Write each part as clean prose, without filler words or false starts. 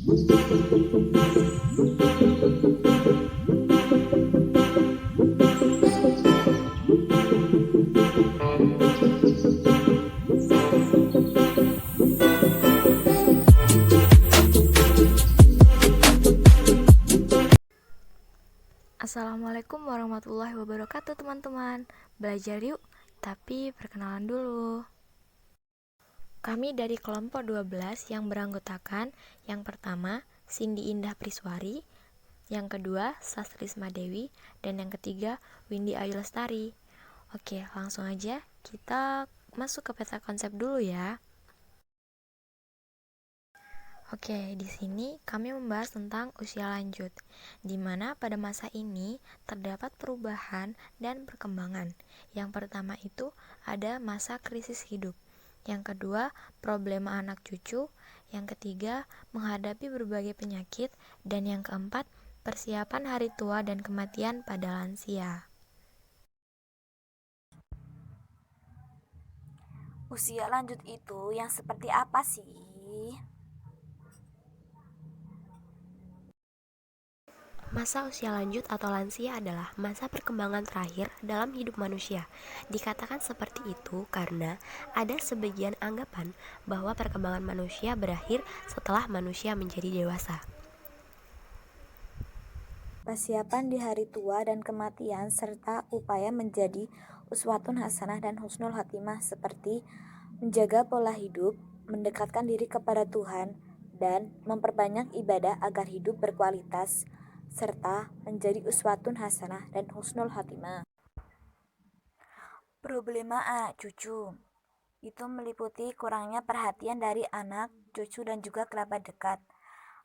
Assalamualaikum warahmatullahi wabarakatuh teman-teman. Belajar yuk, tapi perkenalan dulu. Kami dari kelompok 12 yang beranggotakan yang pertama, Cindy Indah Priswari, yang kedua, Sastrisma Dewi, dan yang ketiga, Windy Ayu Lestari. Oke, langsung aja kita masuk ke peta konsep dulu ya. Oke, di sini kami membahas tentang usia lanjut, di mana pada masa ini terdapat perubahan dan perkembangan. Yang pertama itu ada masa krisis hidup. Yang kedua, problema anak cucu. Yang ketiga, menghadapi berbagai penyakit. Dan yang keempat, persiapan hari tua dan kematian pada lansia. Usia lanjut itu yang seperti apa sih? Masa usia lanjut atau lansia adalah masa perkembangan terakhir dalam hidup manusia. Dikatakan seperti itu karena ada sebagian anggapan bahwa perkembangan manusia berakhir setelah manusia menjadi dewasa. Persiapan di hari tua dan kematian serta upaya menjadi uswatun hasanah dan husnul khotimah seperti menjaga pola hidup, mendekatkan diri kepada Tuhan, dan memperbanyak ibadah agar hidup berkualitas serta menjadi uswatun hasanah dan husnul khotimah. Problema anak cucu itu meliputi kurangnya perhatian dari anak, cucu, dan juga kerabat dekat.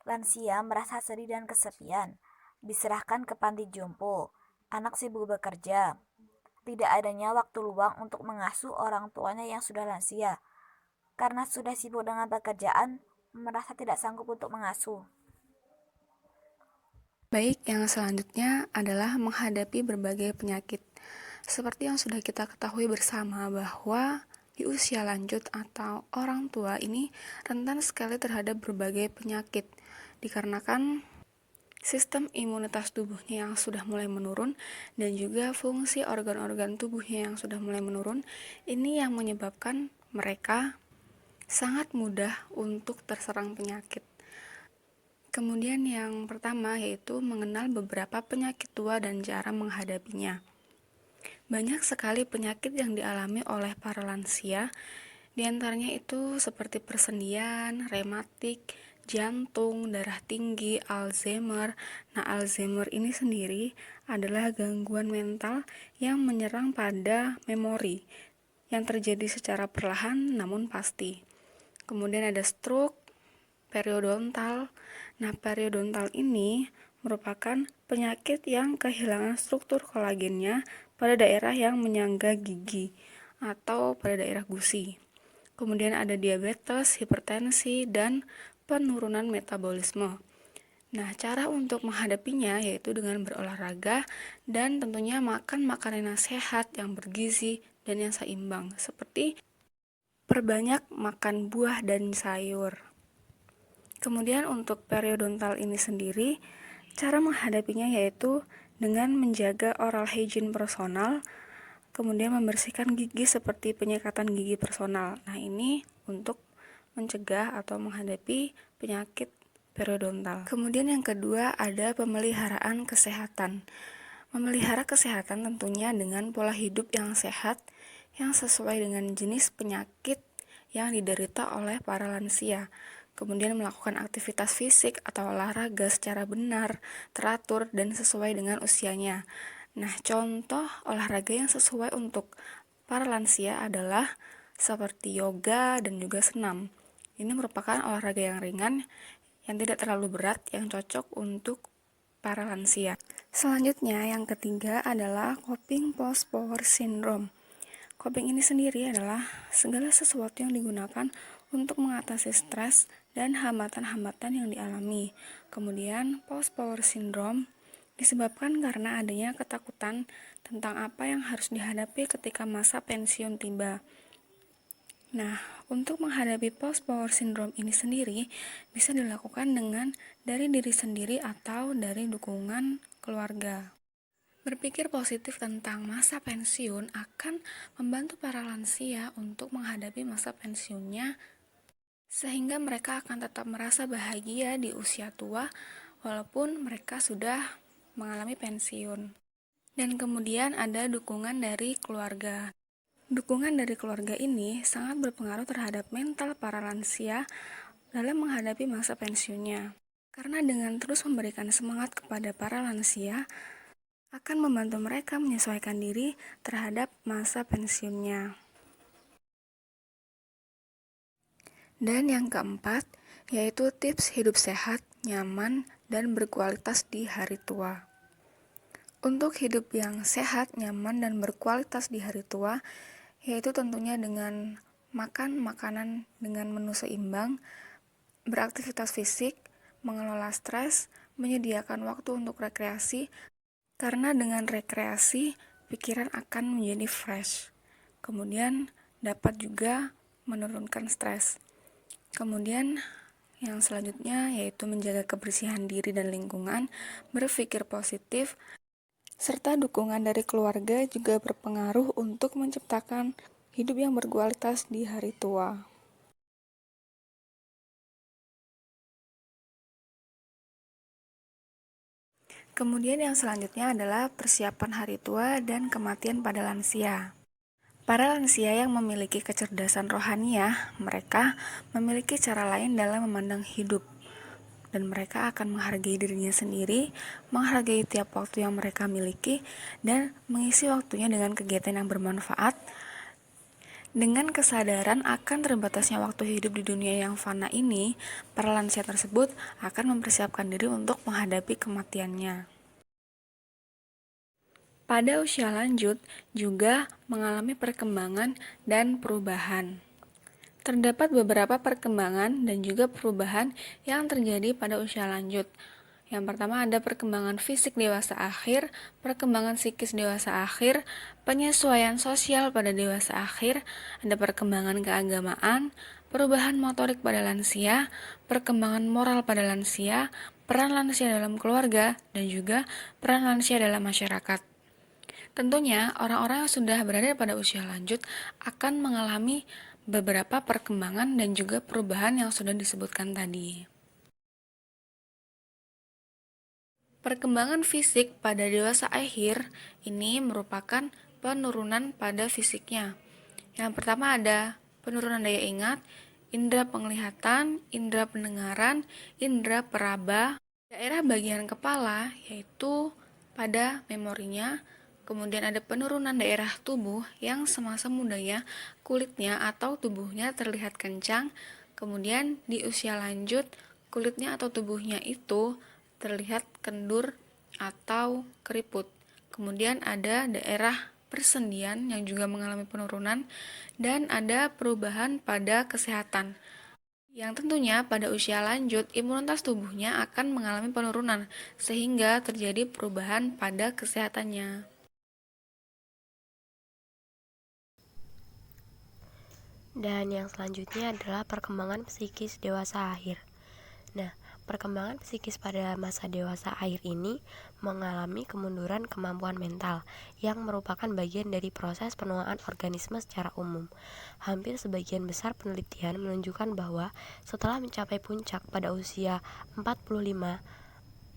Lansia merasa sedih dan kesepian, diserahkan ke panti jompo, anak sibuk bekerja, tidak adanya waktu luang untuk mengasuh orang tuanya yang sudah lansia, karena sudah sibuk dengan pekerjaan, merasa tidak sanggup untuk mengasuh. Baik, yang selanjutnya adalah menghadapi berbagai penyakit. Seperti yang sudah kita ketahui bersama bahwa di usia lanjut atau orang tua ini rentan sekali terhadap berbagai penyakit dikarenakan sistem imunitas tubuhnya yang sudah mulai menurun dan juga fungsi organ-organ tubuhnya yang sudah mulai menurun. Ini yang menyebabkan mereka sangat mudah untuk terserang penyakit. Kemudian yang pertama yaitu mengenal beberapa penyakit tua dan cara menghadapinya. Banyak sekali penyakit yang dialami oleh para lansia, diantaranya itu seperti persendian, rematik, jantung, darah tinggi, Alzheimer. Nah, Alzheimer ini sendiri adalah gangguan mental yang menyerang pada memori yang terjadi secara perlahan namun pasti. Kemudian ada stroke, periodontal. Nah, periodontal ini merupakan penyakit yang kehilangan struktur kolagennya pada daerah yang menyangga gigi atau pada daerah gusi. Kemudian ada diabetes, hipertensi, dan penurunan metabolisme. Nah, cara untuk menghadapinya yaitu dengan berolahraga dan tentunya makan makanan yang sehat, yang bergizi, dan yang seimbang, seperti perbanyak makan buah dan sayur. Kemudian untuk periodontal ini sendiri, cara menghadapinya yaitu dengan menjaga oral hygiene personal, kemudian membersihkan gigi seperti penyekatan gigi personal. Nah, ini untuk mencegah atau menghadapi penyakit periodontal. Kemudian yang kedua ada pemeliharaan kesehatan. Memelihara kesehatan tentunya dengan pola hidup yang sehat, yang sesuai dengan jenis penyakit yang diderita oleh para lansia. Kemudian melakukan aktivitas fisik atau olahraga secara benar, teratur, dan sesuai dengan usianya. Nah, contoh olahraga yang sesuai untuk para lansia adalah seperti yoga dan juga senam. Ini merupakan olahraga yang ringan, yang tidak terlalu berat, yang cocok untuk para lansia. Selanjutnya, yang ketiga adalah coping post-power syndrome. Coping ini sendiri adalah segala sesuatu yang digunakan untuk mengatasi stres dan hambatan-hambatan yang dialami. Kemudian, post-power syndrome disebabkan karena adanya ketakutan tentang apa yang harus dihadapi ketika masa pensiun tiba. Nah, untuk menghadapi post-power syndrome ini sendiri bisa dilakukan dengan dari diri sendiri atau dari dukungan keluarga. Berpikir positif tentang masa pensiun akan membantu para lansia untuk menghadapi masa pensiunnya sehingga mereka akan tetap merasa bahagia di usia tua walaupun mereka sudah mengalami pensiun. Dan kemudian ada dukungan dari keluarga. Dukungan dari keluarga ini sangat berpengaruh terhadap mental para lansia dalam menghadapi masa pensiunnya. Karena dengan terus memberikan semangat kepada para lansia, akan membantu mereka menyesuaikan diri terhadap masa pensiunnya. Dan yang keempat, yaitu tips hidup sehat, nyaman, dan berkualitas di hari tua. Untuk hidup yang sehat, nyaman, dan berkualitas di hari tua, yaitu tentunya dengan makan makanan dengan menu seimbang, beraktivitas fisik, mengelola stres, menyediakan waktu untuk rekreasi, karena dengan rekreasi, pikiran akan menjadi fresh. Kemudian dapat juga menurunkan stres. Kemudian yang selanjutnya yaitu menjaga kebersihan diri dan lingkungan, berpikir positif, serta dukungan dari keluarga juga berpengaruh untuk menciptakan hidup yang berkualitas di hari tua. Kemudian yang selanjutnya adalah persiapan hari tua dan kematian pada lansia. Para lansia yang memiliki kecerdasan rohaniah, mereka memiliki cara lain dalam memandang hidup. Dan mereka akan menghargai dirinya sendiri, menghargai tiap waktu yang mereka miliki, dan mengisi waktunya dengan kegiatan yang bermanfaat. Dengan kesadaran akan terbatasnya waktu hidup di dunia yang fana ini, para lansia tersebut akan mempersiapkan diri untuk menghadapi kematiannya. Pada usia lanjut juga mengalami perkembangan dan perubahan. Terdapat beberapa perkembangan dan juga perubahan yang terjadi pada usia lanjut. Yang pertama ada perkembangan fisik dewasa akhir, perkembangan psikis dewasa akhir, penyesuaian sosial pada dewasa akhir, ada perkembangan keagamaan, perubahan motorik pada lansia, perkembangan moral pada lansia, peran lansia dalam keluarga, dan juga peran lansia dalam masyarakat. Tentunya, orang-orang yang sudah berada pada usia lanjut akan mengalami beberapa perkembangan dan juga perubahan yang sudah disebutkan tadi. Perkembangan fisik pada dewasa akhir ini merupakan penurunan pada fisiknya. Yang pertama ada penurunan daya ingat, indera penglihatan, indera pendengaran, indera peraba, daerah bagian kepala yaitu pada memorinya. Kemudian ada penurunan daerah tubuh yang semasa mudanya kulitnya atau tubuhnya terlihat kencang. Kemudian di usia lanjut kulitnya atau tubuhnya itu terlihat kendur atau keriput. Kemudian ada daerah persendian yang juga mengalami penurunan dan ada perubahan pada kesehatan. Yang tentunya pada usia lanjut imunitas tubuhnya akan mengalami penurunan sehingga terjadi perubahan pada kesehatannya. Dan yang selanjutnya adalah perkembangan psikis dewasa akhir. Nah, perkembangan psikis pada masa dewasa akhir ini mengalami kemunduran kemampuan mental yang merupakan bagian dari proses penuaan organisme secara umum. Hampir sebagian besar penelitian menunjukkan bahwa setelah mencapai puncak pada usia 45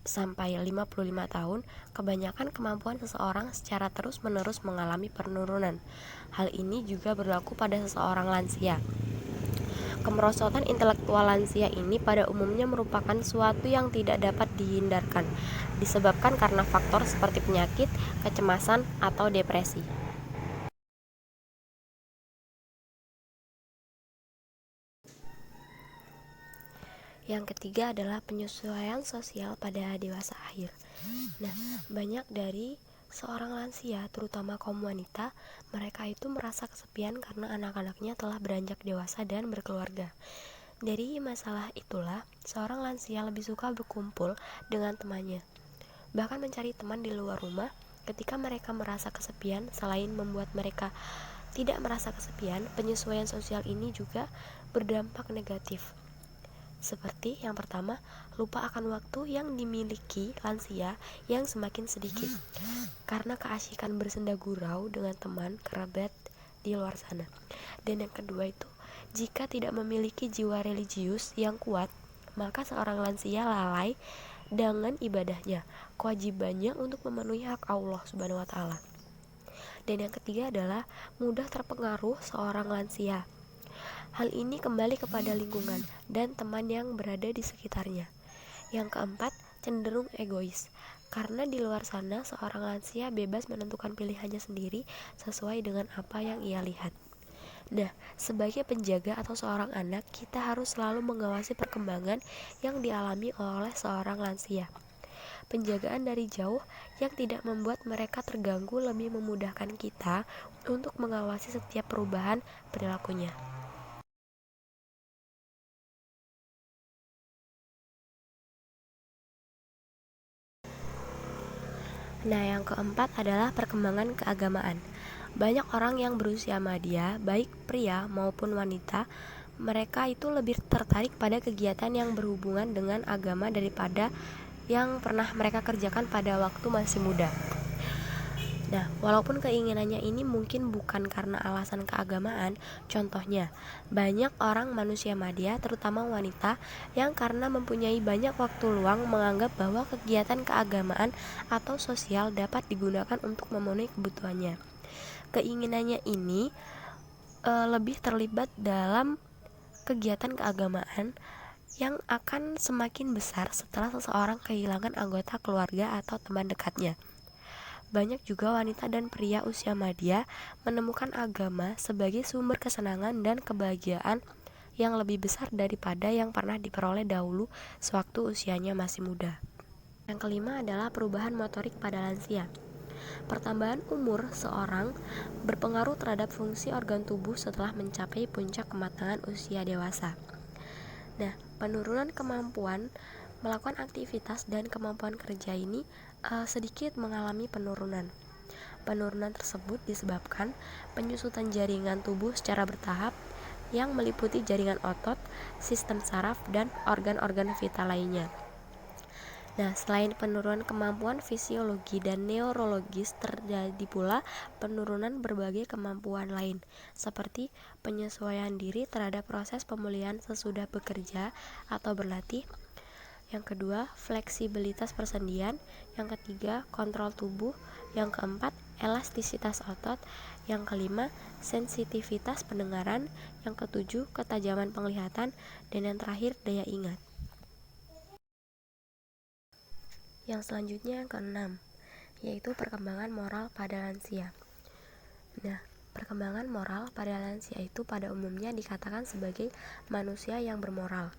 sampai 55 tahun, kebanyakan kemampuan seseorang secara terus-menerus mengalami penurunan. Hal ini juga berlaku pada seseorang lansia. Kemerosotan intelektual lansia ini pada umumnya merupakan suatu yang tidak dapat dihindarkan, disebabkan karena faktor seperti penyakit, kecemasan, atau depresi. Yang ketiga adalah penyesuaian sosial pada dewasa akhir. Nah, banyak dari seorang lansia, terutama kaum wanita, mereka itu merasa kesepian karena anak-anaknya telah beranjak dewasa dan berkeluarga. Dari masalah itulah, seorang lansia lebih suka berkumpul dengan temannya, bahkan mencari teman di luar rumah ketika mereka merasa kesepian. Selain membuat mereka tidak merasa kesepian, penyesuaian sosial ini juga berdampak negatif. Seperti yang pertama, lupa akan waktu yang dimiliki lansia yang semakin sedikit karena keasikan bersenda gurau dengan teman kerabat di luar sana. Dan yang kedua itu, jika tidak memiliki jiwa religius yang kuat, maka seorang lansia lalai dengan ibadahnya, kewajibannya untuk memenuhi hak Allah Subhanahu wa taala. Dan yang ketiga adalah mudah terpengaruh seorang lansia. Hal ini kembali kepada lingkungan dan teman yang berada di sekitarnya. Yang keempat, cenderung egois. Karena di luar sana seorang lansia bebas menentukan pilihannya sendiri sesuai dengan apa yang ia lihat. Nah, sebagai penjaga atau seorang anak, kita harus selalu mengawasi perkembangan yang dialami oleh seorang lansia. Penjagaan dari jauh yang tidak membuat mereka terganggu lebih memudahkan kita untuk mengawasi setiap perubahan perilakunya. Nah, yang keempat adalah perkembangan keagamaan. Banyak orang yang berusia madya, baik pria maupun wanita, mereka itu lebih tertarik pada kegiatan yang berhubungan dengan agama daripada yang pernah mereka kerjakan pada waktu masih muda. Nah, walaupun keinginannya ini mungkin bukan karena alasan keagamaan, contohnya, banyak orang manusia madya, terutama wanita, yang karena mempunyai banyak waktu luang menganggap bahwa kegiatan keagamaan atau sosial dapat digunakan untuk memenuhi kebutuhannya. Keinginannya ini lebih terlibat dalam kegiatan keagamaan yang akan semakin besar setelah seseorang kehilangan anggota keluarga atau teman dekatnya. Banyak juga wanita dan pria usia madya menemukan agama sebagai sumber kesenangan dan kebahagiaan yang lebih besar daripada yang pernah diperoleh dahulu sewaktu usianya masih muda. Yang kelima adalah perubahan motorik pada lansia. Pertambahan umur seorang berpengaruh terhadap fungsi organ tubuh setelah mencapai puncak kematangan usia dewasa. Nah, penurunan kemampuan melakukan aktivitas dan kemampuan kerja ini sedikit mengalami penurunan. Penurunan tersebut disebabkan penyusutan jaringan tubuh secara bertahap yang meliputi jaringan otot, sistem saraf, dan organ-organ vital lainnya. Nah, selain penurunan kemampuan fisiologi dan neurologis, terjadi pula penurunan berbagai kemampuan lain, seperti penyesuaian diri terhadap proses pemulihan sesudah bekerja atau berlatih. Yang kedua, fleksibilitas persendian. Yang ketiga, kontrol tubuh. Yang keempat, elastisitas otot. Yang kelima, sensitivitas pendengaran. Yang ketujuh, ketajaman penglihatan. Dan yang terakhir, daya ingat. Yang selanjutnya yang keenam, yaitu perkembangan moral pada lansia. Nah, perkembangan moral pada lansia itu pada umumnya dikatakan sebagai manusia yang bermoral,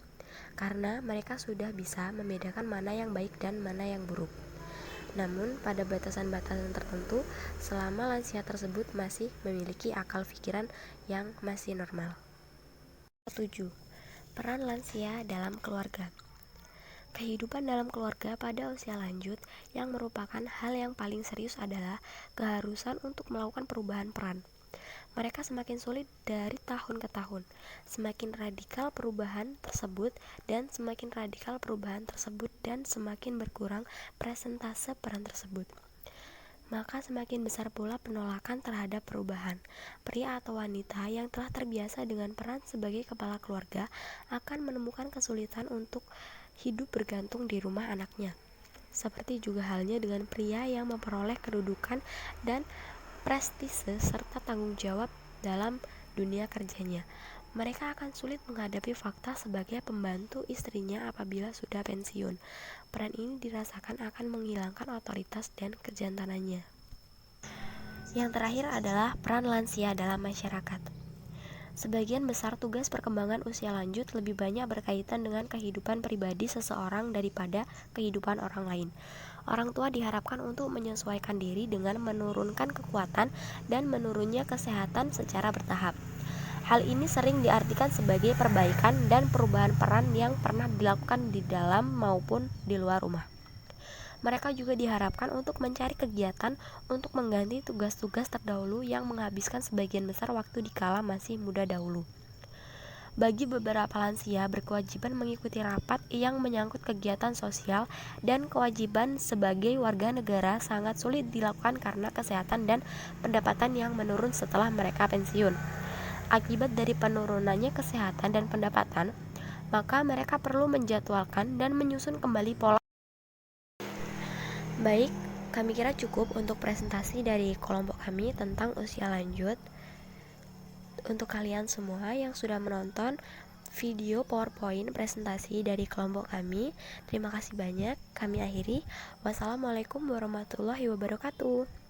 karena mereka sudah bisa membedakan mana yang baik dan mana yang buruk. Namun, pada batasan-batasan tertentu, selama lansia tersebut masih memiliki akal pikiran yang masih normal. 7. Peran lansia dalam keluarga. Kehidupan dalam keluarga pada usia lanjut yang merupakan hal yang paling serius adalah keharusan untuk melakukan perubahan peran. Mereka semakin sulit dari tahun ke tahun, semakin radikal perubahan tersebut dan semakin berkurang persentase peran tersebut. Maka semakin besar pula penolakan terhadap perubahan. Pria atau wanita yang telah terbiasa dengan peran sebagai kepala keluarga akan menemukan kesulitan untuk hidup bergantung di rumah anaknya. Seperti juga halnya dengan pria yang memperoleh kedudukan dan prestise serta tanggung jawab dalam dunia kerjanya. Mereka akan sulit menghadapi fakta sebagai pembantu istrinya apabila sudah pensiun. Peran ini dirasakan akan menghilangkan otoritas dan kejantanannya. Yang terakhir adalah peran lansia dalam masyarakat. Sebagian besar tugas perkembangan usia lanjut lebih banyak berkaitan dengan kehidupan pribadi seseorang daripada kehidupan orang lain. Orang tua diharapkan untuk menyesuaikan diri dengan menurunkan kekuatan dan menurunnya kesehatan secara bertahap. Hal ini sering diartikan sebagai perbaikan dan perubahan peran yang pernah dilakukan di dalam maupun di luar rumah. Mereka juga diharapkan untuk mencari kegiatan untuk mengganti tugas-tugas terdahulu yang menghabiskan sebagian besar waktu dikala masih muda dahulu. Bagi beberapa lansia, berkewajiban mengikuti rapat yang menyangkut kegiatan sosial dan kewajiban sebagai warga negara sangat sulit dilakukan karena kesehatan dan pendapatan yang menurun setelah mereka pensiun. Akibat dari penurunannya kesehatan dan pendapatan, maka mereka perlu menjadwalkan dan menyusun kembali pola. Baik, kami kira cukup untuk presentasi dari kelompok kami tentang usia lanjut. Untuk kalian semua yang sudah menonton video PowerPoint presentasi dari kelompok kami, terima kasih banyak. Kami akhiri. Wassalamualaikum warahmatullahi wabarakatuh.